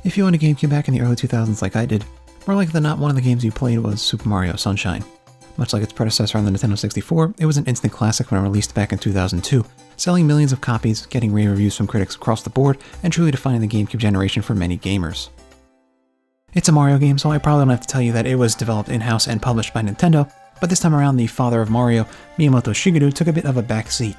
If you owned a GameCube back in the early 2000s like I did, more likely than not one of the games you played was Super Mario Sunshine. Much like its predecessor on the Nintendo 64, it was an instant classic when it released back in 2002, selling millions of copies, getting rave reviews from critics across the board, and truly defining the GameCube generation for many gamers. It's a Mario game, so I probably don't have to tell you that it was developed in-house and published by Nintendo, but this time around the father of Mario, Miyamoto Shigeru, took a bit of a back seat.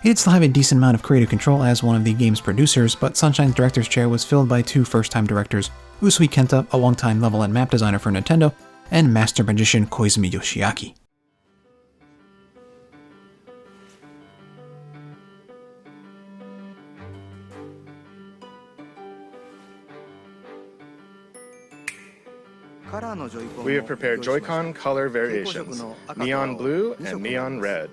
He did still have a decent amount of creative control as one of the game's producers, but Sunshine's director's chair was filled by two first-time directors, Usui Kenta, a longtime level and map designer for Nintendo, and master magician Koizumi Yoshiaki. We have prepared Joy-Con color variations, neon blue and neon red.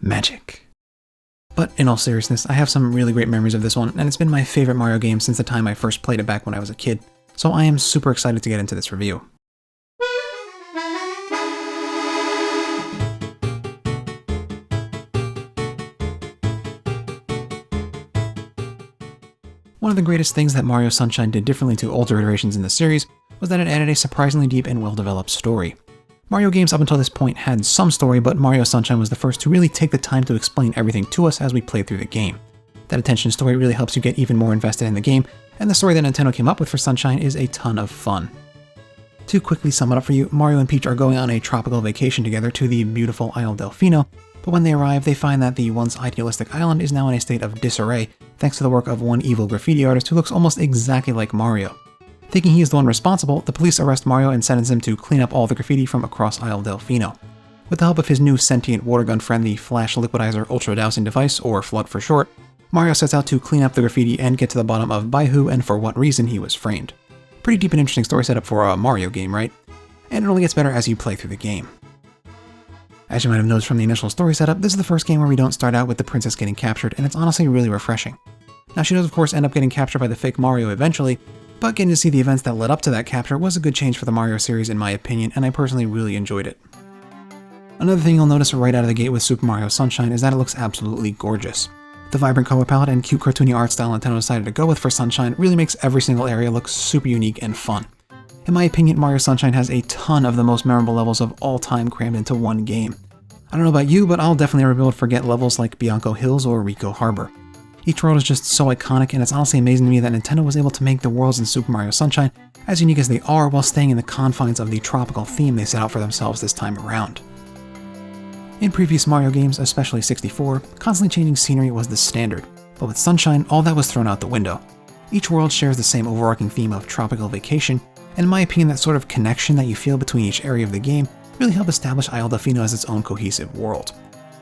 Magic. But in all seriousness, I have some really great memories of this one, and it's been my favorite Mario game since the time I first played it back when I was a kid, so I am super excited to get into this review. One of the greatest things that Mario Sunshine did differently to older iterations in the series was that it added a surprisingly deep and well-developed story. Mario games up until this point had some story, but Mario Sunshine was the first to really take the time to explain everything to us as we played through the game. That attention story really helps you get even more invested in the game, and the story that Nintendo came up with for Sunshine is a ton of fun. To quickly sum it up for you, Mario and Peach are going on a tropical vacation together to the beautiful Isle Delfino, but when they arrive, they find that the once idealistic island is now in a state of disarray, thanks to the work of one evil graffiti artist who looks almost exactly like Mario. Thinking he is the one responsible, the police arrest Mario and sentence him to clean up all the graffiti from across Isle Delfino. With the help of his new sentient water gun friend, the Flash Liquidizer Ultra Dowsing Device, or FLUD for short, Mario sets out to clean up the graffiti and get to the bottom of by who and for what reason he was framed. Pretty deep and interesting story setup for a Mario game, right? And it only gets better as you play through the game. As you might have noticed from the initial story setup, this is the first game where we don't start out with the princess getting captured, and it's honestly really refreshing. Now she does of course end up getting captured by the fake Mario eventually, but getting to see the events that led up to that capture was a good change for the Mario series in my opinion, and I personally really enjoyed it. Another thing you'll notice right out of the gate with Super Mario Sunshine is that it looks absolutely gorgeous. The vibrant color palette and cute cartoony art style Nintendo decided to go with for Sunshine really makes every single area look super unique and fun. In my opinion, Mario Sunshine has a ton of the most memorable levels of all time crammed into one game. I don't know about you, but I'll definitely never be able to forget levels like Bianco Hills or Rico Harbor. Each world is just so iconic, and it's honestly amazing to me that Nintendo was able to make the worlds in Super Mario Sunshine as unique as they are while staying in the confines of the tropical theme they set out for themselves this time around. In previous Mario games, especially 64, constantly changing scenery was the standard, but with Sunshine, all that was thrown out the window. Each world shares the same overarching theme of tropical vacation, and in my opinion that sort of connection that you feel between each area of the game really helped establish Isle Delfino as its own cohesive world.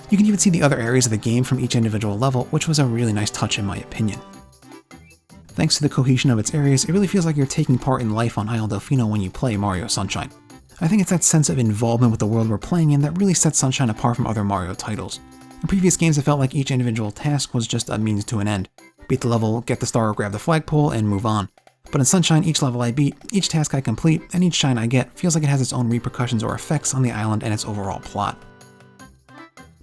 You can even see the other areas of the game from each individual level, which was a really nice touch in my opinion. Thanks to the cohesion of its areas, it really feels like you're taking part in life on Isle Delfino when you play Mario Sunshine. I think it's that sense of involvement with the world we're playing in that really sets Sunshine apart from other Mario titles. In previous games, it felt like each individual task was just a means to an end. Beat the level, get the star or grab the flagpole, and move on. But in Sunshine, each level I beat, each task I complete, and each shine I get feels like it has its own repercussions or effects on the island and its overall plot.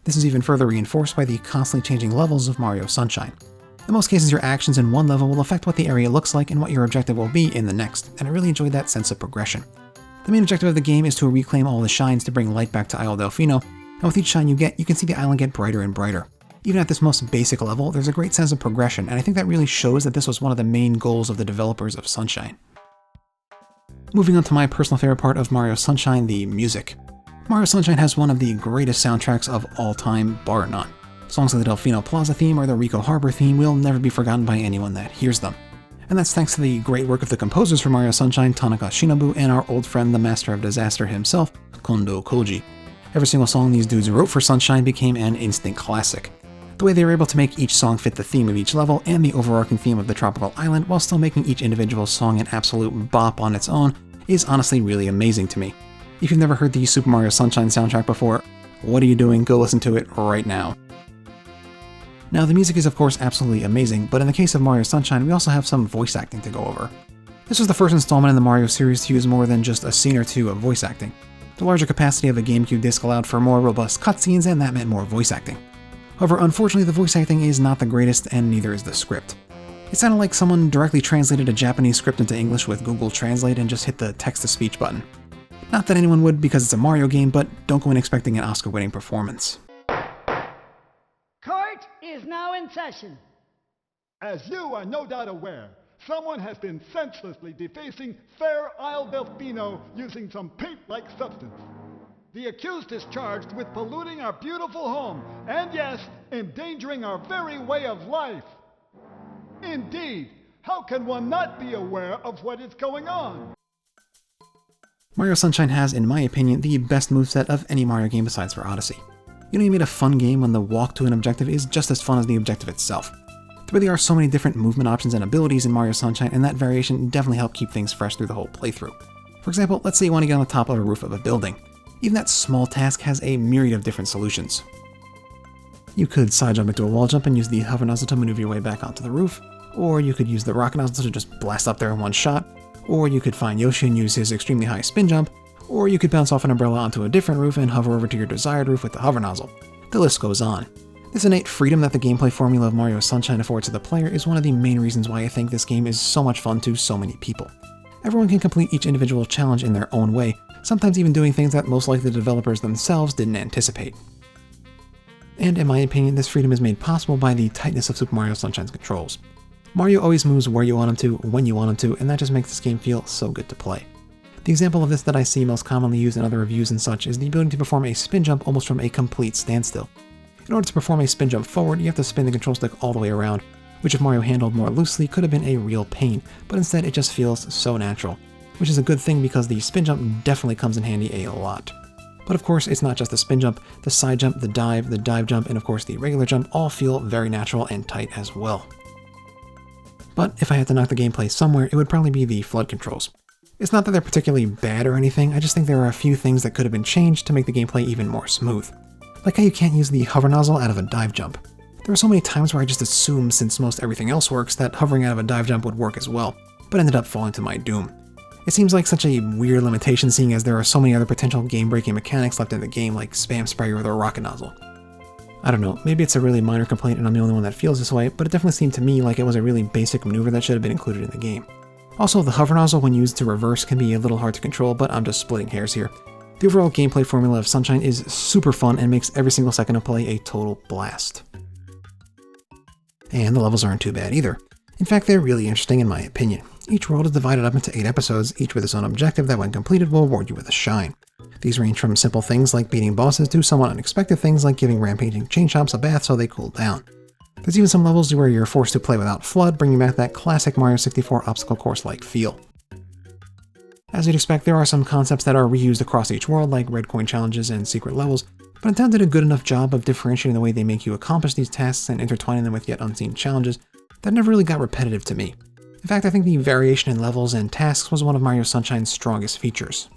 This is even further reinforced by the constantly changing levels of Mario Sunshine. In most cases, your actions in one level will affect what the area looks like and what your objective will be in the next, and I really enjoyed that sense of progression. The main objective of the game is to reclaim all the shines to bring light back to Isle Delfino, and with each shine you get, you can see the island get brighter and brighter. Even at this most basic level, there's a great sense of progression, and I think that really shows that this was one of the main goals of the developers of Sunshine. Moving on to my personal favorite part of Mario Sunshine, the music. Mario Sunshine has one of the greatest soundtracks of all time, bar none. Songs like the Delfino Plaza theme or the Rico Harbor theme will never be forgotten by anyone that hears them. And that's thanks to the great work of the composers for Mario Sunshine, Tanaka Shinobu, and our old friend the Master of Disaster himself, Kondo Koji. Every single song these dudes wrote for Sunshine became an instant classic. The way they were able to make each song fit the theme of each level and the overarching theme of the tropical island while still making each individual song an absolute bop on its own is honestly really amazing to me. If you've never heard the Super Mario Sunshine soundtrack before, what are you doing? Go listen to it right now. Now the music is of course absolutely amazing, but in the case of Mario Sunshine we also have some voice acting to go over. This was the first installment in the Mario series to use more than just a scene or two of voice acting. The larger capacity of a GameCube disc allowed for more robust cutscenes, and that meant more voice acting. However, unfortunately, the voice acting is not the greatest, and neither is the script. It sounded like someone directly translated a Japanese script into English with Google Translate and just hit the text-to-speech button. Not that anyone would because it's a Mario game, but don't go in expecting an Oscar-winning performance. Court is now in session. As you are no doubt aware, someone has been senselessly defacing Fair Isle Delfino using some paint-like substance. The accused is charged with polluting our beautiful home, and yes, endangering our very way of life. Indeed, how can one not be aware of what is going on? Mario Sunshine has, in my opinion, the best moveset of any Mario game besides for Odyssey. You know, you made a fun game when the walk to an objective is just as fun as the objective itself. There really are so many different movement options and abilities in Mario Sunshine, and that variation definitely helped keep things fresh through the whole playthrough. For example, let's say you want to get on the top of a roof of a building. Even that small task has a myriad of different solutions. You could side jump into a wall jump and use the hover nozzle to maneuver your way back onto the roof, or you could use the rocket nozzle to just blast up there in one shot, or you could find Yoshi and use his extremely high spin jump, or you could bounce off an umbrella onto a different roof and hover over to your desired roof with the hover nozzle. The list goes on. This innate freedom that the gameplay formula of Mario Sunshine affords to the player is one of the main reasons why I think this game is so much fun to so many people. Everyone can complete each individual challenge in their own way, sometimes even doing things that most likely the developers themselves didn't anticipate. And in my opinion, this freedom is made possible by the tightness of Super Mario Sunshine's controls. Mario always moves where you want him to, when you want him to, and that just makes this game feel so good to play. The example of this that I see most commonly used in other reviews and such is the ability to perform a spin jump almost from a complete standstill. In order to perform a spin jump forward, you have to spin the control stick all the way around, which if Mario handled more loosely could have been a real pain, but instead it just feels so natural, which is a good thing because the spin jump definitely comes in handy a lot. But of course, it's not just the spin jump, the side jump, the dive jump, and of course the regular jump all feel very natural and tight as well. But if I had to knock the gameplay somewhere, it would probably be the flood controls. It's not that they're particularly bad or anything, I just think there are a few things that could have been changed to make the gameplay even more smooth. Like how you can't use the hover nozzle out of a dive jump. There are so many times where I just assumed, since most everything else works, that hovering out of a dive jump would work as well, but ended up falling to my doom. It seems like such a weird limitation seeing as there are so many other potential game-breaking mechanics left in the game like spam spray or the rocket nozzle. I don't know, maybe it's a really minor complaint and I'm the only one that feels this way, but it definitely seemed to me like it was a really basic maneuver that should have been included in the game. Also, the hover nozzle when used to reverse can be a little hard to control, but I'm just splitting hairs here. The overall gameplay formula of Sunshine is super fun and makes every single second of play a total blast. And the levels aren't too bad either. In fact, they're really interesting in my opinion. Each world is divided up into 8 episodes, each with its own objective that when completed will reward you with a shine. These range from simple things like beating bosses to somewhat unexpected things like giving rampaging chain chomps a bath so they cool down. There's even some levels where you're forced to play without FLUDD, bringing back that classic Mario 64 obstacle course-like feel. As you'd expect, there are some concepts that are reused across each world, like red coin challenges and secret levels, but Nintendo did a good enough job of differentiating the way they make you accomplish these tasks and intertwining them with yet unseen challenges that never really got repetitive to me. In fact, I think the variation in levels and tasks was one of Mario Sunshine's strongest features.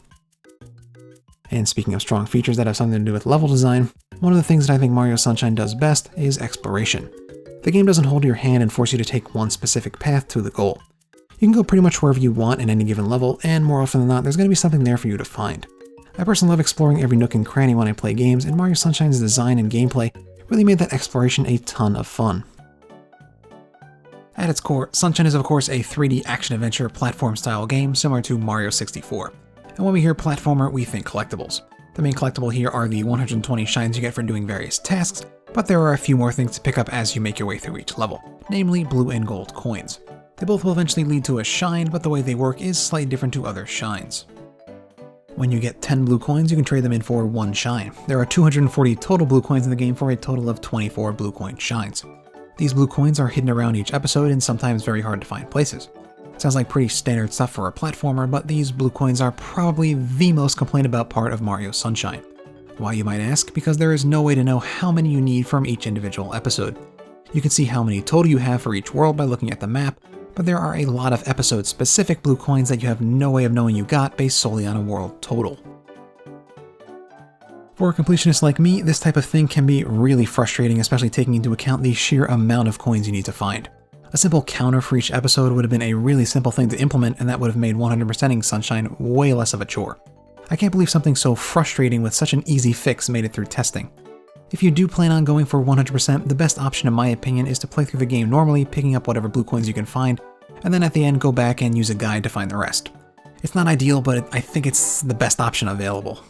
And speaking of strong features that have something to do with level design, one of the things that I think Mario Sunshine does best is exploration. The game doesn't hold your hand and force you to take one specific path to the goal. You can go pretty much wherever you want in any given level, and more often than not, there's going to be something there for you to find. I personally love exploring every nook and cranny when I play games, and Mario Sunshine's design and gameplay really made that exploration a ton of fun. At its core, Sunshine is of course a 3D action-adventure platform-style game similar to Mario 64. And when we hear platformer, we think collectibles. The main collectible here are the 120 shines you get for doing various tasks, but there are a few more things to pick up as you make your way through each level, namely blue and gold coins. They both will eventually lead to a shine, but the way they work is slightly different to other shines. When you get 10 blue coins, you can trade them in for 1 shine. There are 240 total blue coins in the game for a total of 24 blue coin shines. These blue coins are hidden around each episode in sometimes very hard to find places. Sounds like pretty standard stuff for a platformer, but these blue coins are probably the most complained about part of Mario Sunshine. Why, you might ask? Because there is no way to know how many you need from each individual episode. You can see how many total you have for each world by looking at the map, but there are a lot of episode-specific blue coins that you have no way of knowing you got based solely on a world total. For a completionist like me, this type of thing can be really frustrating, especially taking into account the sheer amount of coins you need to find. A simple counter for each episode would have been a really simple thing to implement, and that would have made 100%ing Sunshine way less of a chore. I I can't believe something so frustrating with such an easy fix made it through testing. If you do plan on going for 100%, the best option in my opinion is to play through the game normally, picking up whatever blue coins you can find, and then at the end go back and use a guide to find the rest. It's not ideal, but I think it's the best option available.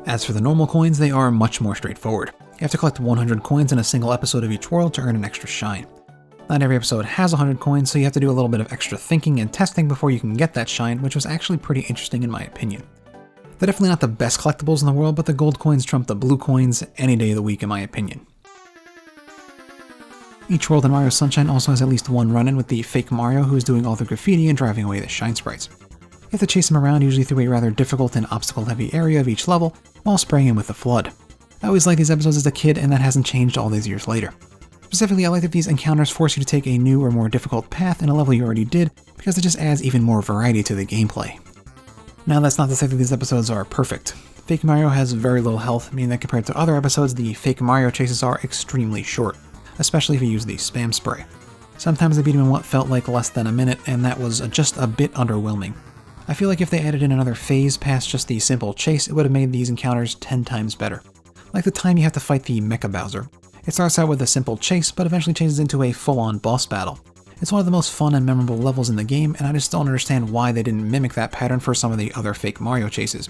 As for the normal coins, they are much more straightforward. You have to collect 100 coins in a single episode of each world to earn an extra shine. Not every episode has 100 coins, so you have to do a little bit of extra thinking and testing before you can get that shine, which was actually pretty interesting in my opinion. They're definitely not the best collectibles in the world, but the gold coins trump the blue coins any day of the week in my opinion. Each world in Mario Sunshine also has at least one run-in with the fake Mario who is doing all the graffiti and driving away the shine sprites. You have to chase him around, usually through a rather difficult and obstacle-heavy area of each level, while spraying him with the flood. I always liked these episodes as a kid, and that hasn't changed all these years later. Specifically, I like that these encounters force you to take a new or more difficult path in a level you already did, because it just adds even more variety to the gameplay. Now, that's not to say that these episodes are perfect. Fake Mario has very little health, meaning that compared to other episodes, the fake Mario chases are extremely short, especially if you use the spam spray. Sometimes they beat him in what felt like less than a minute, and that was just a bit underwhelming. I feel like if they added in another phase past just the simple chase, it would have made these encounters 10 times better. Like the time you have to fight the Mecha Bowser. It starts out with a simple chase, but eventually changes into a full-on boss battle. It's one of the most fun and memorable levels in the game, and I just don't understand why they didn't mimic that pattern for some of the other fake Mario chases.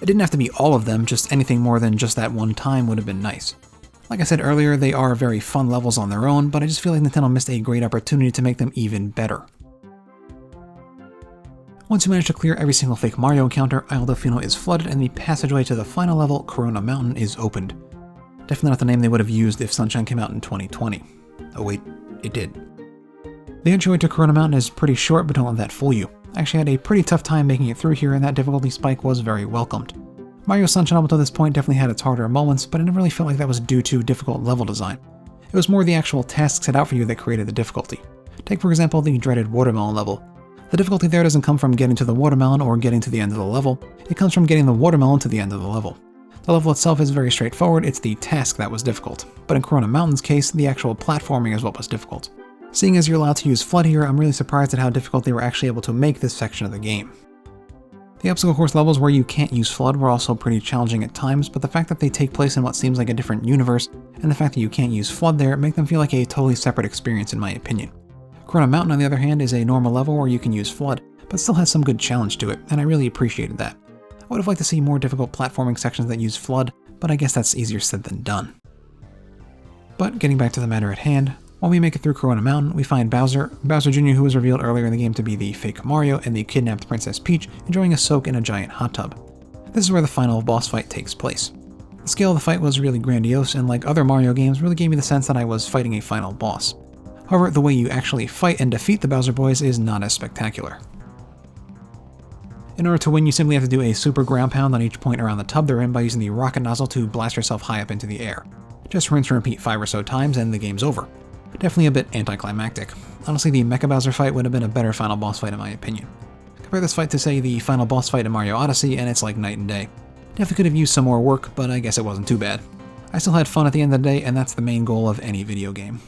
It didn't have to be all of them, just anything more than just that one time would have been nice. Like I said earlier, they are very fun levels on their own, but I just feel like Nintendo missed a great opportunity to make them even better. Once you manage to clear every single fake Mario encounter, Isle Delfino is flooded and the passageway to the final level, Corona Mountain, is opened. Definitely not the name they would have used if Sunshine came out in 2020. Oh wait, it did. The entryway to Corona Mountain is pretty short, but don't let that fool you. I actually had a pretty tough time making it through here, and that difficulty spike was very welcomed. Mario Sunshine up until this point definitely had its harder moments, but I never really felt like that was due to difficult level design. It was more the actual tasks set out for you that created the difficulty. Take for example the dreaded watermelon level. The difficulty there doesn't come from getting to the watermelon or getting to the end of the level, it comes from getting the watermelon to the end of the level. The level itself is very straightforward, it's the task that was difficult, but in Corona Mountain's case, the actual platforming is what was difficult. Seeing as you're allowed to use FLUDD here, I'm really surprised at how difficult they were actually able to make this section of the game. The obstacle course levels where you can't use FLUDD were also pretty challenging at times, but the fact that they take place in what seems like a different universe, and the fact that you can't use FLUDD there, make them feel like a totally separate experience in my opinion. Corona Mountain, on the other hand, is a normal level where you can use FLUDD, but still has some good challenge to it, and I really appreciated that. I would have liked to see more difficult platforming sections that use FLUDD, but I guess that's easier said than done. But getting back to the matter at hand, while we make it through Corona Mountain, we find Bowser Jr., who was revealed earlier in the game to be the fake Mario, and the kidnapped Princess Peach enjoying a soak in a giant hot tub. This is where the final boss fight takes place. The scale of the fight was really grandiose, and like other Mario games, really gave me the sense that I was fighting a final boss. However, the way you actually fight and defeat the Bowser boys is not as spectacular. In order to win, you simply have to do a super ground pound on each point around the tub they're in by using the rocket nozzle to blast yourself high up into the air. Just rinse and repeat 5 or so times and the game's over. Definitely a bit anticlimactic. Honestly, the Mecha Bowser fight would have been a better final boss fight in my opinion. Compare this fight to, say, the final boss fight in Mario Odyssey, and it's like night and day. Definitely could have used some more work, but I guess it wasn't too bad. I still had fun at the end of the day, and that's the main goal of any video game.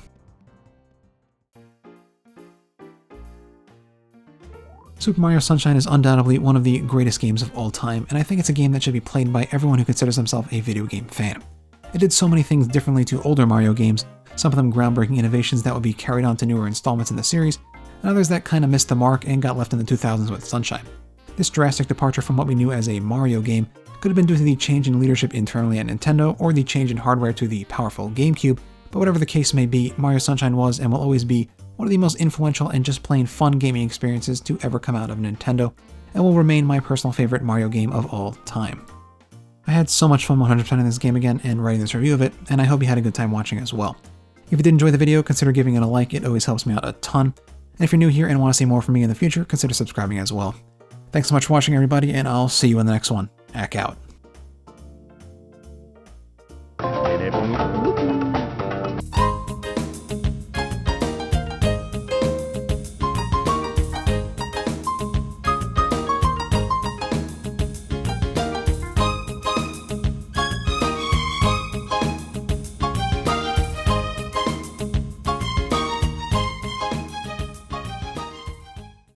Super Mario Sunshine is undoubtedly one of the greatest games of all time, and I think it's a game that should be played by everyone who considers himself a video game fan. It did so many things differently to older Mario games, some of them groundbreaking innovations that would be carried on to newer installments in the series, and others that kinda missed the mark and got left in the 2000s with Sunshine. This drastic departure from what we knew as a Mario game could have been due to the change in leadership internally at Nintendo or the change in hardware to the powerful GameCube, but whatever the case may be, Mario Sunshine was and will always be one of the most influential and just plain fun gaming experiences to ever come out of Nintendo, and will remain my personal favorite Mario game of all time. I had so much fun 100% in this game again and writing this review of it, and I hope you had a good time watching as well. If you did enjoy the video, consider giving it a like, it always helps me out a ton. And if you're new here and want to see more from me in the future, consider subscribing as well. Thanks so much for watching everybody, and I'll see you in the next one. Ack out.